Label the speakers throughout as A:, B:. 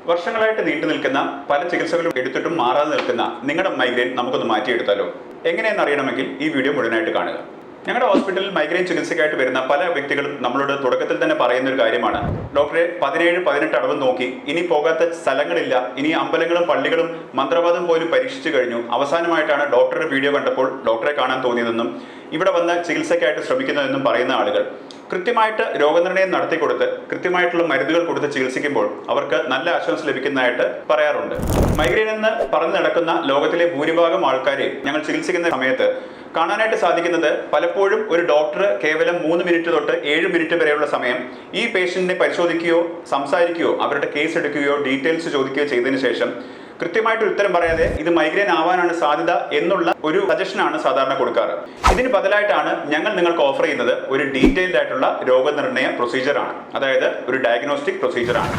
A: വർഷങ്ങളായിട്ട് നീണ്ടു നിൽക്കുന്ന പല ചികിത്സകളും എടുത്തിട്ടും മാറാതെ നിൽക്കുന്ന നിങ്ങളുടെ മൈഗ്രെയിൻ നമുക്കൊന്ന് മാറ്റിയെടുത്താലോ? എങ്ങനെയെന്ന് അറിയണമെങ്കിൽ ഈ വീഡിയോ മുഴുവനായിട്ട് കാണുക. ഞങ്ങളുടെ ഹോസ്പിറ്റലിൽ മൈഗ്രെയിൻ ചികിത്സയ്ക്കായിട്ട് വരുന്ന പല വ്യക്തികളും നമ്മളോട് തുടക്കത്തിൽ തന്നെ പറയുന്ന ഒരു കാര്യമാണ്, ഡോക്ടറെ 17-18 അടവ് നോക്കി, ഇനി പോകാത്ത സ്ഥലങ്ങളില്ല, ഇനി അമ്പലങ്ങളും പള്ളികളും മന്ത്രവാദം പോലും പരീക്ഷിച്ചു കഴിഞ്ഞു, അവസാനമായിട്ടാണ് ഡോക്ടറുടെ വീഡിയോ കണ്ടപ്പോൾ ഡോക്ടറെ കാണാൻ തോന്നിയതെന്നും ഇവിടെ വന്ന് ചികിത്സയ്ക്കായിട്ട് ശ്രമിക്കുന്നതെന്നും പറയുന്ന ആളുകൾ കൃത്യമായിട്ട് രോഗനിർണയം നടത്തിക്കൊടുത്ത് കൃത്യമായിട്ടുള്ള മരുന്നുകൾ കൊടുത്ത് ചികിത്സിക്കുമ്പോൾ അവർക്ക് നല്ല ആശ്വാസം ലഭിക്കുന്നതായിട്ട് പറയാറുണ്ട്. മൈഗ്രെയിൻ എന്ന് പറഞ്ഞു നടക്കുന്ന ലോകത്തിലെ ഭൂരിഭാഗം ആൾക്കാരെ ഞങ്ങൾ ചികിത്സിക്കുന്ന സമയത്ത് കാണാനായിട്ട് സാധിക്കുന്നത്, പലപ്പോഴും ഒരു ഡോക്ടർ കേവലം 3 മിനിറ്റ് തൊട്ട് 7 മിനിറ്റ് വരെയുള്ള സമയം ഈ പേഷ്യന്റിനെ പരിശോധിക്കുകയോ സംസാരിക്കുകയോ അവരുടെ കേസ് എടുക്കുകയോ ഡീറ്റെയിൽസ് ചോദിക്കുകയോ ചെയ്തതിനു ശേഷം കൃത്യമായിട്ട് ഉത്തരം പറയാതെ ഇത് മൈഗ്രെയിൻ ആവാനാണ് സാധ്യത എന്നുള്ള ഒരു സജഷനാണ് സാധാരണ കൊടുക്കാറ്. ഇതിന് ബദലായിട്ടാണ് ഞങ്ങൾ നിങ്ങൾക്ക് ഓഫർ ചെയ്യുന്നത് ഒരു ഡീറ്റെയിൽഡ് ആയിട്ടുള്ള രോഗനിർണയ പ്രൊസീജിയറാണ്. അതായത് ഒരു ഡയഗ്നോസ്റ്റിക് പ്രൊസീജിയറാണ്.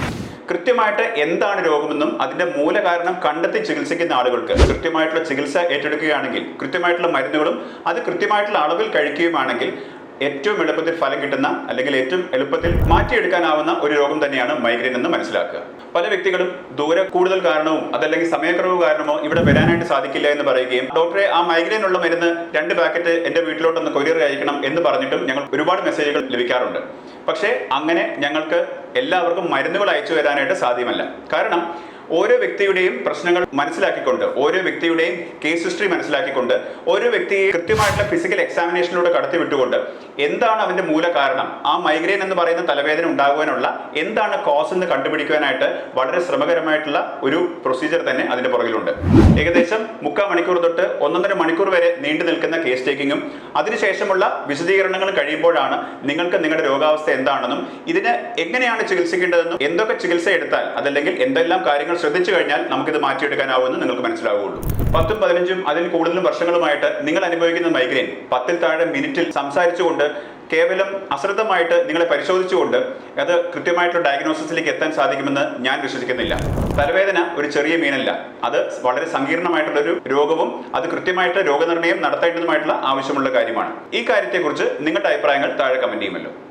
A: കൃത്യമായിട്ട് എന്താണ് രോഗമെന്നും അതിന്റെ മൂലകാരണം കണ്ടെത്തി ചികിത്സിക്കുന്ന ആളുകൾക്ക് കൃത്യമായിട്ടുള്ള ചികിത്സ ഏറ്റെടുക്കുകയാണെങ്കിൽ, കൃത്യമായിട്ടുള്ള മരുന്നുകളും അത് കൃത്യമായിട്ടുള്ള അളവിൽ കഴിക്കുകയുമാണെങ്കിൽ ഏറ്റവും എളുപ്പത്തിൽ ഫലം കിട്ടുന്ന, അല്ലെങ്കിൽ ഏറ്റവും എളുപ്പത്തിൽ മാറ്റിയെടുക്കാനാവുന്ന ഒരു രോഗം തന്നെയാണ് മൈഗ്രെയിൻ എന്ന് മനസ്സിലാക്കുക. പല വ്യക്തികളും ദൂരെ കൂടുതൽ കാരണവും അതല്ലെങ്കിൽ സമയക്കുറവ് കാരണമോ ഇവിടെ വരാനായിട്ട് സാധിക്കില്ല എന്ന് പറയുകയും, ഡോക്ടറെ ആ മൈഗ്രെയിൻ ഉള്ള മരുന്ന് 2 പാക്കറ്റ് എൻ്റെ വീട്ടിലോട്ടൊന്ന് കൊറിയർ അയക്കണം എന്ന് പറഞ്ഞിട്ടും ഞങ്ങൾ ഒരുപാട് മെസ്സേജുകൾ ലഭിക്കാറുണ്ട്. പക്ഷേ അങ്ങനെ ഞങ്ങൾക്ക് എല്ലാവർക്കും മരുന്നുകൾ അയച്ചു തരാനായിട്ട് സാധ്യമല്ല. കാരണം ഓരോ വ്യക്തിയുടെയും പ്രശ്നങ്ങൾ മനസ്സിലാക്കിക്കൊണ്ട്, ഓരോ വ്യക്തിയുടെയും കേസ് ഹിസ്റ്ററി മനസ്സിലാക്കിക്കൊണ്ട്, ഓരോ വ്യക്തിയെ കൃത്യമായിട്ടുള്ള ഫിസിക്കൽ എക്സാമിനേഷനിലൂടെ കടത്തിവിട്ടുകൊണ്ട് എന്താണ് അതിന്റെ മൂല കാരണം, ആ മൈഗ്രെയിൻ എന്ന് പറയുന്ന തലവേദന ഉണ്ടാകുവാനുള്ള എന്താണ് കോസ് എന്ന് കണ്ടുപിടിക്കുവാനായിട്ട് വളരെ ശ്രമകരമായിട്ടുള്ള ഒരു പ്രൊസീജിയർ തന്നെ അതിന്റെ പുറകിലുണ്ട്. ഏകദേശം 3/4 മണിക്കൂർ തൊട്ട് 1.5 മണിക്കൂർ വരെ നീണ്ടു നിൽക്കുന്ന കേസ് ടേക്കിങ്ങും അതിനുശേഷമുള്ള വിശദീകരണങ്ങളും കഴിയുമ്പോഴാണ് നിങ്ങൾക്ക് നിങ്ങളുടെ രോഗാവസ്ഥ എന്താണെന്നും ഇതിന് എങ്ങനെയാണ് ചികിത്സിക്കേണ്ടതെന്നും എന്തൊക്കെ ചികിത്സ എടുത്താൽ അതല്ലെങ്കിൽ എന്തെല്ലാം കാര്യങ്ങൾ ശ്രദ്ധിച്ചു കഴിഞ്ഞാൽ നമുക്കിത് മാറ്റിയെടുക്കാനാവുമെന്ന് നിങ്ങൾക്ക് മനസ്സിലാവുകയുള്ളൂ. 10ഉം 15ഉം അതിൽ കൂടുതലും വർഷങ്ങളുമായിട്ട് നിങ്ങൾ അനുഭവിക്കുന്ന മൈഗ്രെയിൻ 10ൽ താഴെ മിനിറ്റിൽ സംസാരിച്ചുകൊണ്ട് കേവലം അശ്രദ്ധമായിട്ട് നിങ്ങളെ പരിശോധിച്ചുകൊണ്ട് അത് കൃത്യമായിട്ടുള്ള ഡയഗ്നോസിസിലേക്ക് എത്താൻ സാധിക്കുമെന്ന് ഞാൻ വിശ്വസിക്കുന്നില്ല. തലവേദന ഒരു ചെറിയ മീനല്ല, അത് വളരെ സങ്കീർണമായിട്ടുള്ളൊരു രോഗവും അത് കൃത്യമായിട്ട് രോഗനിർണയം നടത്തേണ്ടതുമായിട്ടുള്ള ആവശ്യമുള്ള കാര്യമാണ്. ഈ കാര്യത്തെക്കുറിച്ച് നിങ്ങളുടെ അഭിപ്രായങ്ങൾ താഴെ കമന്റ് ചെയ്യുമല്ലോ.